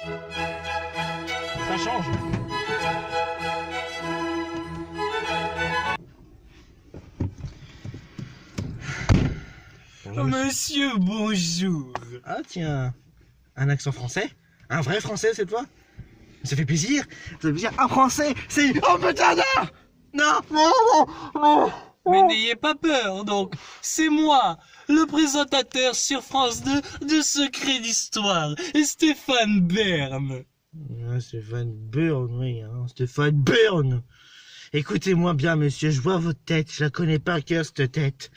Ça change. Oh, monsieur, bonjour. Ah tiens, un accent français? Un vrai français cette fois? Ça fait plaisir, ça fait plaisir. Un français, c'est... Oh putain non. Non. Mais n'ayez pas peur, donc. C'est moi, le présentateur sur France 2 de Secret d'Histoire, Stéphane Bern. Stéphane Bern, oui, hein, Stéphane Bern. Écoutez-moi bien, monsieur, je vois votre tête, je la connais par cœur, cette tête.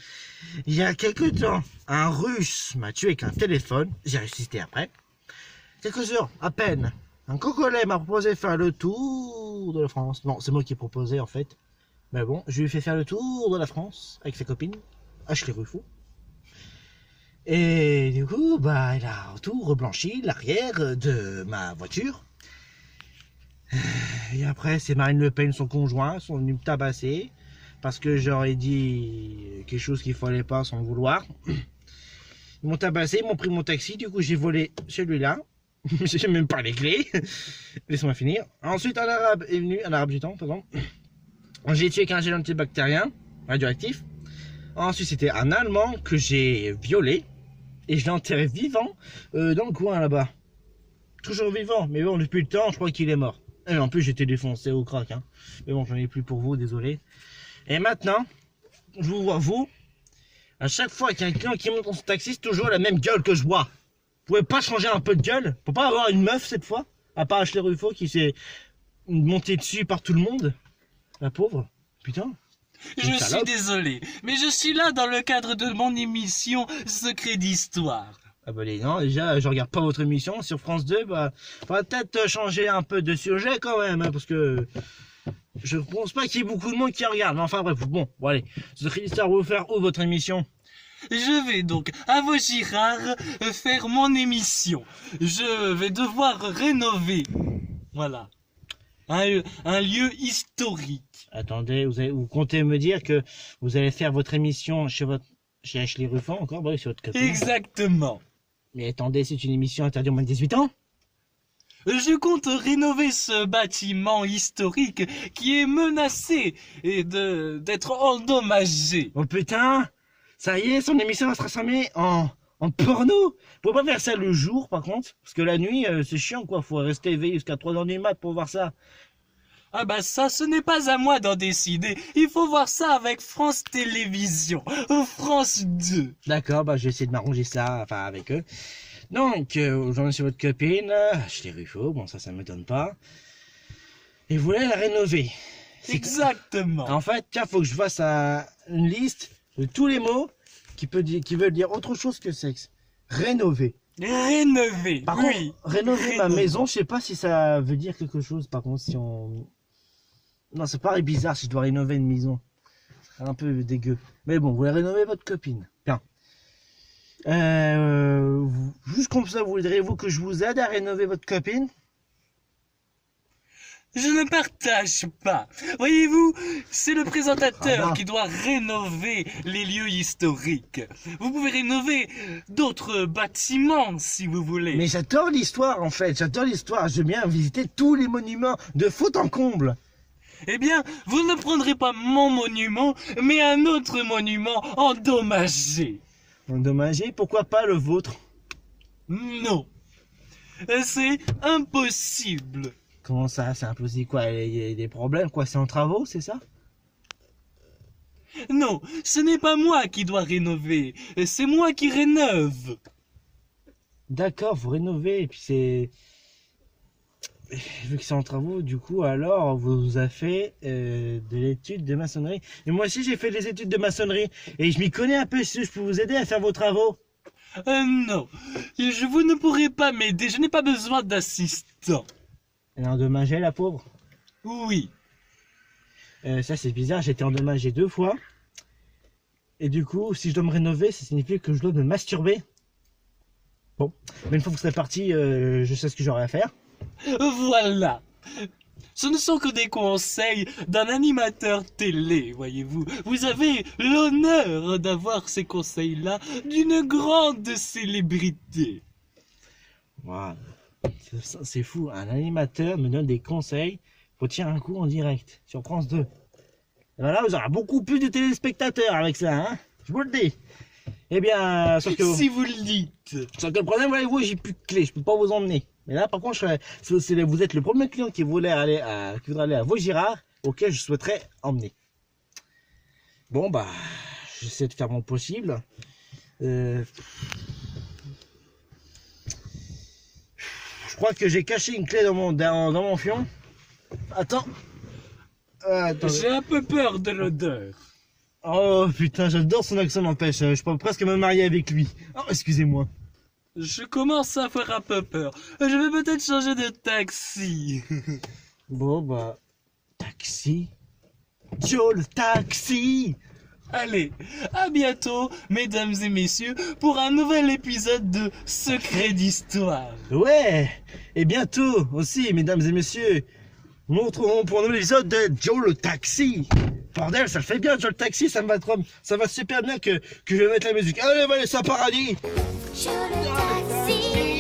Il y a quelque temps, un Russe m'a tué avec un téléphone, j'ai résisté après. Quelques heures, à peine, un Congolais m'a proposé de faire le tour de la France. Non, c'est moi qui ai proposé, en fait. Mais bon, je lui ai fait faire le tour de la France, avec sa copine, Ashley Ruffo. Et du coup, bah, elle a tout reblanchi l'arrière de ma voiture. Et après, c'est Marine Le Pen, son conjoint, sont venus me tabasser parce que j'aurais dit quelque chose qu'il fallait pas sans le vouloir. Ils m'ont tabassé, ils m'ont pris mon taxi, du coup j'ai volé celui-là. J'ai même pas les clés. Laisse-moi finir. Ensuite, un arabe est venu, un arabe du temps, pardon. J'ai tué avec un gel antibactérien radioactif. Ensuite, c'était un Allemand que j'ai violé et je l'ai enterré vivant dans le coin là-bas. Toujours vivant, mais bon, depuis le temps, je crois qu'il est mort. Et en plus, j'étais défoncé au crack. Hein. Mais bon, j'en ai plus pour vous, désolé. Et maintenant, je vous vois, vous, à chaque fois qu'il y a un client qui monte dans son taxi, c'est toujours la même gueule que je vois. Vous pouvez pas changer un peu de gueule? Faut pas avoir une meuf cette fois? À part Ashley Ruffo qui s'est monté dessus par tout le monde. La pauvre. Putain. Je suis désolé, mais je suis là dans le cadre de mon émission Secret d'Histoire. Ah bah non, déjà, je regarde pas votre émission sur France 2, bah, faudra peut-être changer un peu de sujet quand même, hein, parce que je pense pas qu'il y ait beaucoup de monde qui regarde, mais enfin bref, bon, allez, Secret d'Histoire, vous faire où votre émission? Je vais donc, à Vaugirard, faire mon émission. Je vais devoir rénover, voilà, un lieu historique. Attendez, vous comptez me dire que vous allez faire votre émission chez Ashley Ruffo encore? Bah oui, c'est votre copine. Exactement. Mais attendez, c'est une émission interdite aux moins de 18 ans? Je compte rénover ce bâtiment historique qui est menacé et d'être endommagé. Oh putain! Ça y est, son émission va se transformer en porno? Vous pouvez pas faire ça le jour, par contre? Parce que la nuit, c'est chiant, quoi. Faut rester éveillé jusqu'à 3 h du mat pour voir ça. Ah bah ça, ce n'est pas à moi d'en décider. Il faut voir ça avec France Télévisions ou France 2. D'accord, bah je vais essayer de m'arranger ça, enfin avec eux. Donc, aujourd'hui c'est votre copine, Ashley Ruffo, bon ça m'étonne pas. Et vous voulez la rénover. Exactement. En fait, tiens, faut que je fasse une liste de tous les mots qui veulent dire autre chose que sexe. Rénover. Rénover, par oui. Contre, rénover ma maison, je sais pas si ça veut dire quelque chose, par contre, si on... Non, ça paraît bizarre si je dois rénover une maison. C'est un peu dégueu. Mais bon, vous voulez rénover votre copine. Bien. Juste comme ça, voudriez-vous que je vous aide à rénover votre copine? Je ne partage pas. Voyez-vous, c'est le présentateur qui doit rénover les lieux historiques. Vous pouvez rénover d'autres bâtiments si vous voulez. Mais j'adore l'histoire en fait, j'adore l'histoire. J'aime bien visiter tous les monuments de fond en comble. Eh bien, vous ne prendrez pas mon monument, mais un autre monument endommagé. Endommagé? Pourquoi pas le vôtre? Non. C'est impossible. Comment ça, c'est impossible? Quoi, il y a des problèmes? Quoi, c'est en travaux, c'est ça? Non, ce n'est pas moi qui dois rénover, c'est moi qui rénove. D'accord, vous rénovez, et puis c'est... Vu que c'est en travaux, du coup, alors, vous avez fait de l'étude de maçonnerie. Et moi aussi, j'ai fait des études de maçonnerie, et je m'y connais un peu, si je peux vous aider à faire vos travaux. Non, vous ne pourrez pas m'aider, je n'ai pas besoin d'assistant. Elle est endommagée, la pauvre? Oui. Ça, c'est bizarre, j'ai été endommagé 2 fois. Et du coup, si je dois me rénover, ça signifie que je dois me masturber. Bon, mais une fois que vous serez parti, je sais ce que j'aurai à faire. Voilà. Ce ne sont que des conseils d'un animateur télé, voyez-vous. Vous avez l'honneur d'avoir ces conseils-là d'une grande célébrité. Wow. C'est fou, un animateur me donne des conseils pour tirer un coup en direct sur France 2. Et voilà, vous aurez beaucoup plus de téléspectateurs avec ça, hein, je vous le dis. Eh bien, sauf que... Si vous le dites. Sauf que le problème, voyez-vous, j'ai plus de clé, je peux pas vous emmener. Mais là, par contre, vous êtes le premier client qui voudrait aller à Vaugirard, auquel je souhaiterais emmener. Bon, bah, j'essaie de faire mon possible. Je crois que j'ai caché une clé dans mon fion. Attends. J'ai un peu peur de l'odeur. Oh putain, j'adore son accent, n'empêche. Je peux presque me marier avec lui. Oh, excusez-moi. Je commence à faire un peu peur. Je vais peut-être changer de taxi. Bon, bah... Taxi. Joe, le taxi. Allez, à bientôt, mesdames et messieurs, pour un nouvel épisode de Secret d'Histoire. Ouais. Et bientôt aussi, mesdames et messieurs, nous nous retrouvons pour un nouvel épisode de Joe, le taxi. Bordel, ça le fait bien, Joe, le taxi, ça va super bien que je vais mettre la musique. Allez, ça paradis. Joe le taxi.